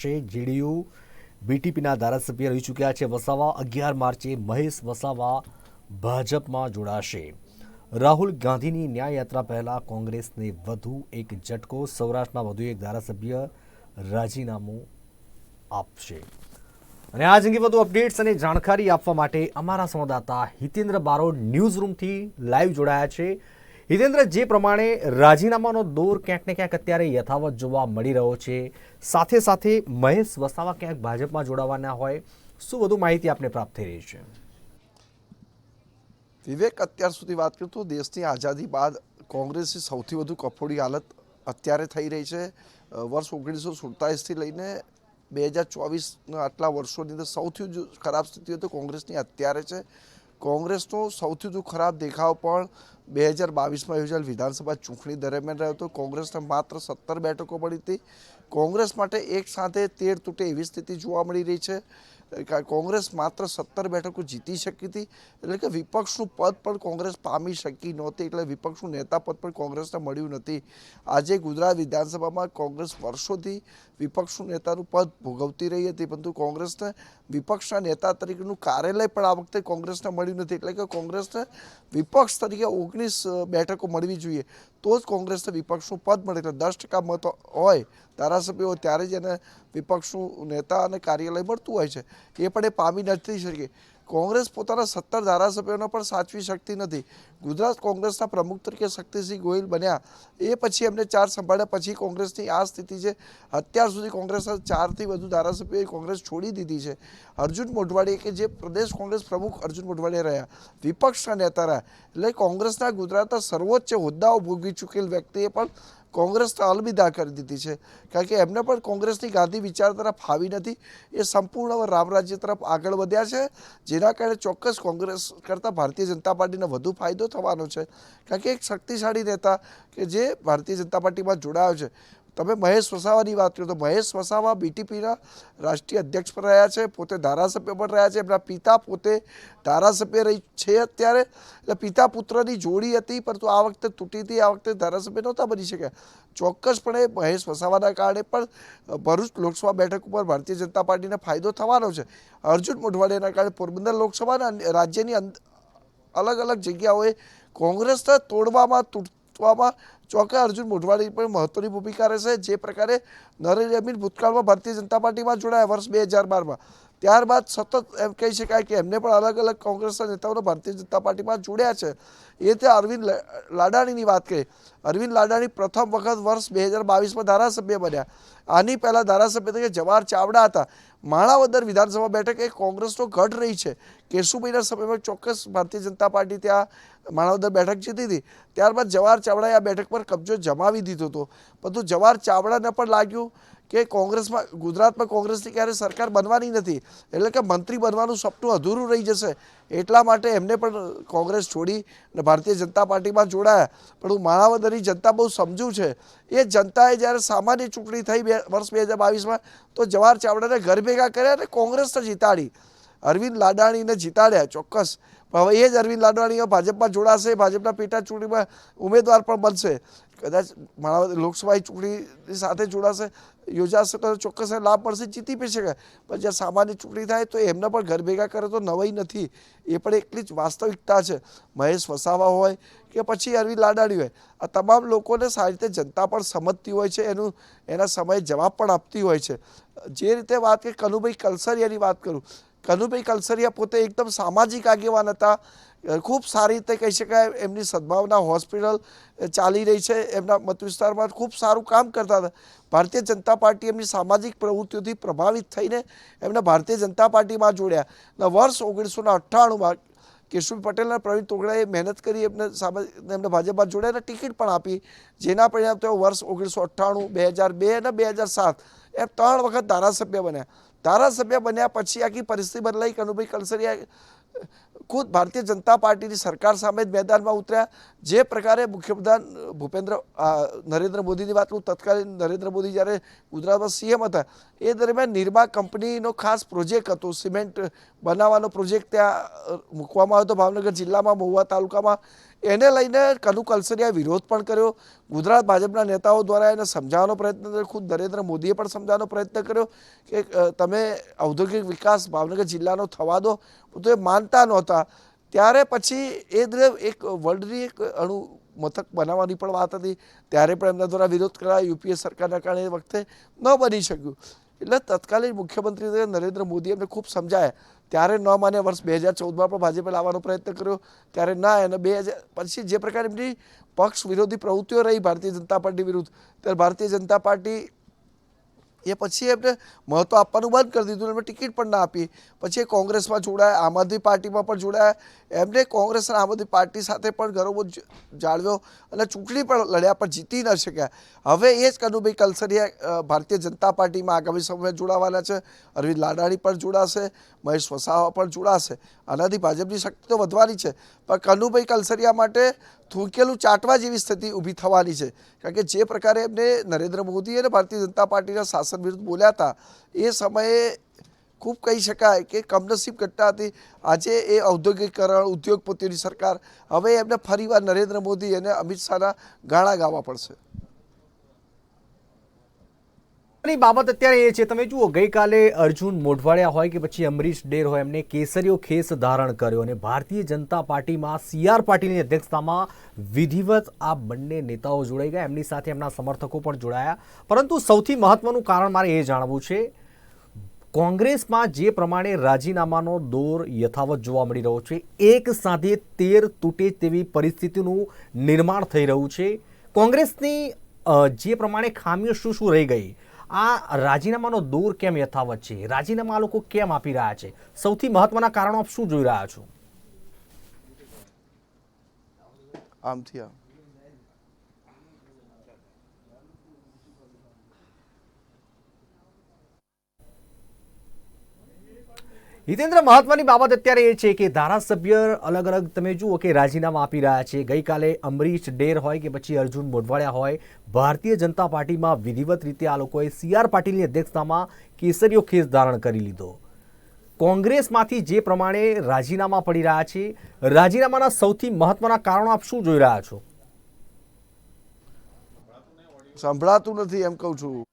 JDU બીટીપીના ધારાસભ્ય રહી ચૂક્યા છે વસાવા 11 માર્ચે મહેશ વસાવા ભાજપમાં જોડાશે। રાહુલ ગાંધીની ન્યાય યાત્રા પહેલા કોંગ્રેસને વધુ એક ઝટકો, સૌરાષ્ટ્રના વધુ એક ધારાસભ્ય રાજીનામું આપશે। અને આ અંગે વધુ અપડેટ્સ અને જાણકારી આપવા માટે અમારા સંવાદદાતા હિતેન્દ્ર બારોટ ન્યૂઝ રૂમથી લાઈવ જોડાયા છે। હિતેન્દ્ર, જે પ્રમાણે રાજીનામાનો દોર ક્યાંક ને ક્યાંક અત્યારે યથાવત જોવા મળી રહ્યો છે, સાથે સાથે મહેશ વસાવા ક્યાંક ભાજપમાં જોડાવાના હોય, શું વધુ માહિતી આપને પ્રાપ્ત થઈ રહી છે? વિવેક, અત્યાર સુધી વાત કરું તો દેશની આઝાદી બાદ કોંગ્રેસની સૌથી વધુ કફોડી હાલત અત્યારે થઈ રહી છે। વર્ષ 1947થી લઈને 2024ના આટલા વર્ષોની અંદર સૌથી ખરાબ સ્થિતિ તો કોંગ્રેસની અત્યારે છે। કોંગ્રેસનો સૌથી વધુ ખરાબ દેખાવ પણ 2022માં યોજાયેલ વિધાનસભા ચૂંટણી દરમિયાન રહ્યો હતો। કોંગ્રેસને માત્ર 17 બેઠકો મળી હતી। કોંગ્રેસ માટે એક સાથે 13 તૂટે એવી સ્થિતિ જોવા મળી રહી છે। કોંગ્રેસ માત્ર 17 બેઠકો જીતી શકી હતી, એટલે કે વિપક્ષનું પદ પણ કોંગ્રેસ પામી શકી નહોતી, એટલે વિપક્ષનું નેતા પદ પણ કોંગ્રેસને મળ્યું નથી। આજે ગુજરાત વિધાનસભામાં કોંગ્રેસ વર્ષોથી વિપક્ષનું નેતાનું પદ ભોગવતી રહી હતી, પરંતુ કોંગ્રેસને વિપક્ષના નેતા તરીકેનું કાર્યાલય પણ આ વખતે કોંગ્રેસને મળ્યું નથી, એટલે કે કોંગ્રેસને વિપક્ષ તરીકે 19 બેઠકો મળવી જોઈએ તો જ કોંગ્રેસને વિપક્ષનું પદ મળે। એટલે 10% મત હોય ધારાસભ્ય હોય ત્યારે જ એને વિપક્ષનું નેતા અને કાર્યાલય મળતું હોય છે, એ પણ એ પામી નથી શકે। કોંગ્રેસ પોતાના 17 ધારાસભ્યોને પણ સાચવી શકતી નથી। ગુજરાત કોંગ્રેસના પ્રમુખ તરીકે શક્તિસિંહ ગોહિલ બન્યા એ પછી એમને 4 સંભાળ્યા પછી કોંગ્રેસની આ સ્થિતિ છે। અત્યાર સુધી કોંગ્રેસના 4થી વધુ ધારાસભ્યોએ કોંગ્રેસ છોડી દીધી છે। અર્જુન મોઢવાડિયા, કે જે પ્રદેશ કોંગ્રેસ પ્રમુખ અર્જુન મોઢવાડિયા રહ્યા, વિપક્ષના નેતા રહ્યા, એટલે કોંગ્રેસના ગુજરાતના સર્વોચ્ચ હોદ્દાઓ ભોગવી ચૂકેલ વ્યક્તિએ પણ કોંગ્રેસને અલવિદા કરી દીધી છે, કારણ કે એમને પણ કોંગ્રેસની ગાંધી વિચારધારા ફાવી નથી। એ સંપૂર્ણ રામરાજ્ય તરફ આગળ વધ્યા છે, જેના કારણે ચોક્કસ કોંગ્રેસ કરતાં ભારતીય જનતા પાર્ટીને વધુ ફાયદો થવાનો છે, કારણ કે એક શક્તિશાળી નેતા કે જે ભારતીય જનતા પાર્ટીમાં જોડાયો છે। તમે મહેશ વસાવાની વાત કરો તો મહેશ વસાવા બીટીપીના રાષ્ટ્રીય અધ્યક્ષ પણ રહ્યા છે, પોતે ધારાસભ્ય પણ રહ્યા છે। એમના પિતા પોતે ધારાસભ્ય રહી છે અત્યારે, એટલે પિતા પુત્રની જોડી હતી, પરંતુ આ વખતે તૂટી હતી, આ વખતે ધારાસભ્ય નહોતા બની શક્યા। ચોક્કસપણે મહેશ વસાવાના કારણે પણ ભરૂચ લોકસભા બેઠક ઉપર ભારતીય જનતા પાર્ટીને ફાયદો થવાનો છે। અર્જુન મોઢવાડિયાના કારણે પોરબંદર લોકસભાના રાજ્યની અલગ અલગ જગ્યાઓએ કોંગ્રેસને તોડવામાં તૂટવામાં ચોક્કસ અર્જુન મોઢવાડિયાની પણ મહત્વની ભૂમિકા રહેશે। જે પ્રકારે નરેન્દ્ર અમીન ભૂતકાળમાં ભારતીય જનતા પાર્ટીમાં જોડાયા વર્ષ 2012માં, ત્યારબાદ સતત એમ કહી શકાય કે એમને પણ અલગ અલગ કોંગ્રેસના નેતાઓને ભારતીય જનતા પાર્ટીમાં જોડ્યા છે। એ રીતે અરવિંદ લાડાણીની વાત કરીએ, અરવિંદ લાડાણી પ્રથમ વખત વર્ષ 2022માં ધારાસભ્ય બન્યા। આની પહેલાં ધારાસભ્ય તરીકે જવાહર ચાવડા હતા। માણાવદર વિધાનસભા બેઠક એ કોંગ્રેસનો ગઢ રહી છે। કેશુભાઈના સમયમાં ચોક્કસ ભારતીય જનતા પાર્ટી ત્યાં માણાવદર બેઠક જીતી હતી, ત્યારબાદ જવાહર ચાવડાએ આ બેઠક પર કબજો જમાવી દીધો હતો, પરંતુ જવાહર ચાવડાને પણ લાગ્યું કે કોંગ્રેસમાં ગુજરાતમાં કોંગ્રેસની ક્યારે સરકાર બનવાની નથી, એટલે કે મંત્રી બનવાનું સપનું અધૂરું રહી જશે, એટલા માટે એમને પણ કોંગ્રેસ છોડી અને ભારતીય જનતા પાર્ટીમાં જોડાયા। પણ માણાવદરની જનતા બહુ સમજુ છે। એ જનતાએ જ્યારે સામાન્ય ચૂંટણી થઈ વર્ષ 2022માં તો જવાહર ચાવડાને ઘર ભેગા કર્યા અને કોંગ્રેસને જીતાડી, અરવિંદ લાડાણીને જીતાડ્યા ચોક્કસ। હવે એ જ અરવિંદ લાડાણીઓ ભાજપમાં જોડાશે, ભાજપના પેટા ચૂંટણીમાં ઉમેદવાર પણ બનશે, કદાચ માણાવદર લોકસભાની ચૂંટણી સાથે જોડાશે, યોજાશે તો ચોક્કસ લાભ મળશે, જીતી પણ શકે। પણ જ્યાં સામાન્ય ચૂંટણી થાય તો એમને પણ ઘર ભેગા કરે તો નવાઈ નથી, એ પણ એટલી જ વાસ્તવિકતા છે। મહેશ વસાવા હોય કે પછી અરવિંદ લાડાણી હોય, આ તમામ લોકોને સારી રીતે જનતા પણ સમજતી હોય છે, એના સમયે જવાબ પણ આપતી હોય છે। જે રીતે વાત કરી કનુભાઈ કલસરિયાની વાત કરું, કનુભાઈ કલસરિયા પોતે એકદમ સામાજિક આગેવાન હતા। ખૂબ સારી રીતે કહી શકાય એમની સદભાવના હોસ્પિટલ ચાલી રહી છે, એમના મત વિસ્તારમાં ખૂબ સારું કામ કરતા હતા। ભારતીય જનતા પાર્ટી એમની સામાજિક પ્રવૃત્તિઓથી પ્રભાવિત થઈને એમને ભારતીય જનતા પાર્ટીમાં જોડ્યા અને વર્ષ 1998માં કેશુભાઈ પટેલ અને પ્રવીણ તોગડાએ મહેનત કરી એમને ભાજપમાં જોડ્યા અને ટિકિટ પણ આપી, જેના પરિણામ તેઓ વર્ષ 1998, 2002 અને 2007 એમ 3 વખત ધારાસભ્ય બન્યા। ધારાસભ્ય બન્યા પછી આખી પરિસ્થિતિ બદલાઈ। કનુભાઈ કલસરિયા ખુદ ભારતીય જનતા પાર્ટીની સરકાર સામે જ મેદાનમાં ઉતર્યા. જે પ્રકારે મુખ્યપ્રધાન નરેન્દ્ર મોદીની વાત કરું, તત્કાલીન નરેન્દ્ર મોદી જ્યારે ગુજરાતમાં સીએમ હતા એ દરમિયાન નિરમા કંપનીનો ખાસ પ્રોજેક્ટ હતો, સિમેન્ટ બનાવવાનો પ્રોજેક્ટ ત્યાં મૂકવામાં આવ્યો હતો ભાવનગર જિલ્લામાં મહુવા તાલુકામાં. એને લઈને કનુ કલસરિયાએ વિરોધ પણ કર્યો. ગુજરાત ભાજપના નેતાઓ દ્વારા એને સમજાવવાનો પ્રયત્ન કર્યો. ખુદ નરેન્દ્ર મોદીએ પણ સમજાવવાનો પ્રયત્ન કર્યો કે તમે ઔદ્યોગિક વિકાસ ભાવનગર જિલ્લાનો થવા દો, તો એ માનતા નહોતા. ત્યારે પછી એ એક વર્લ્ડની એક અણુ મથક બનાવવાની પણ વાત હતી, ત્યારે પણ એમના દ્વારા વિરોધ કરાયો. યુપીએ સરકારના કારણે એ વખતે ન બની શક્યું. એટલે તત્કાલીન મુખ્યમંત્રી નરેન્દ્ર મોદી એમને ખૂબ સમજાયા, ત્યારે ન માને. વર્ષ 2014માં પણ ભાજપે લાવવાનો પ્રયત્ન કર્યો, ત્યારે ના. અને 2000 પછી જે પ્રકારે એમની પક્ષ વિરોધી પ્રવૃત્તિઓ રહી ભારતીય જનતા પાર્ટી વિરુદ્ધ, ત્યારે ભારતીય જનતા પાર્ટી એ પછી એમને મહત્ત્વ આપવાનું બંધ કરી દીધું. એમને ટિકિટ પણ ના આપી. પછી એ કોંગ્રેસમાં જોડાયા, આમ આદમી પાર્ટીમાં પણ જોડાયા. એમને કોંગ્રેસ અને આમ આદમી પાર્ટી સાથે પણ ગરોબો જાળવ્યો અને ચૂંટણી પણ લડ્યા, પણ જીતી ન શક્યા. હવે એ જ કનુભાઈ કલસરિયા ભારતીય જનતા પાર્ટીમાં આગામી સમયમાં જોડાવાના છે. અરવિંદ લાડાણી પણ જોડાશે, મહેશ વસાવા પણ જોડાશે. આનાથી ભાજપની શક્તિ તો વધવાની છે, પણ કનુભાઈ કલસરિયા માટે થૂંકેલું ચાટવા જેવી સ્થિતિ ઊભી થવાની છે. કારણ કે જે પ્રકારે એમને નરેન્દ્ર મોદી અને ભારતીય જનતા પાર્ટીના શાસન વિરુદ્ધ બોલ્યા હતા, એ સમયે ખૂબ કહી શકાય કે કમનસીબ ઘટના હતી. આજે એ ઔદ્યોગિકરણ, ઉદ્યોગપતિઓની સરકાર, હવે એમને ફરીવાર નરેન્દ્ર મોદી અને અમિત શાહના ગાણા ગાવા પડશે. ની બાબત અત્યારે એ છે, તમે જુઓ ગઈકાલે અર્જુન મોઢવાડિયા હોય કે પછી અમરીશ ડેર હોય, એમને કેસરીયો ખેસ ધારણ કર્યો અને ભારતીય જનતા પાર્ટીમાં CR પાટીલની અધ્યક્ષતામાં વિધિવત આ બંને નેતાઓ જોડાઈ ગયા. એમની સાથે એમના સમર્થકો પણ જોડાયા. પરંતુ સૌથી મહત્વનું કારણ મારે એ જાણવું છે, કોંગ્રેસમાં જે પ્રમાણે રાજીનામાનો દોર યથાવત જોવા મળી રહ્યો છે, એક સાથે 13 તૂટે તેવી પરિસ્થિતિનું નિર્માણ થઈ રહ્યું છે. કોંગ્રેસની જે પ્રમાણે ખામીઓ શું શું રહી ગઈ, આ રાજીનામાનો દોર કેમ યથાવત છે, રાજીનામા લોકો કેમ આપી રહ્યા છે, સૌથી મહત્વના કારણો આપ શું જોઈ રહ્યા છો? આમથી આમ હિતેન્દ્ર, મહત્વની બાબત અત્યારે એ છે કે ધારાસભ્ય અલગ અલગ તમે જુઓ કે રાજીનામા આપી રહ્યા છે. ગઈકાલે અમરીશ ડેર હોય કે પછી અર્જુન મોઢવાડિયા હોય, ભારતીય જનતા પાર્ટીમાં વિધિવત રીતે આ લોકોએ CR પાટીલની અધ્યક્ષતામાં કેસરીયો ખેસ ધારણ કરી લીધો. કોંગ્રેસમાંથી જે પ્રમાણે રાજીનામા પડી રહ્યા છે, રાજીનામાના સૌથી મહત્વના કારણો આપ શું જોઈ રહ્યા છો? સંભળાતું નથી એમ કહું છું.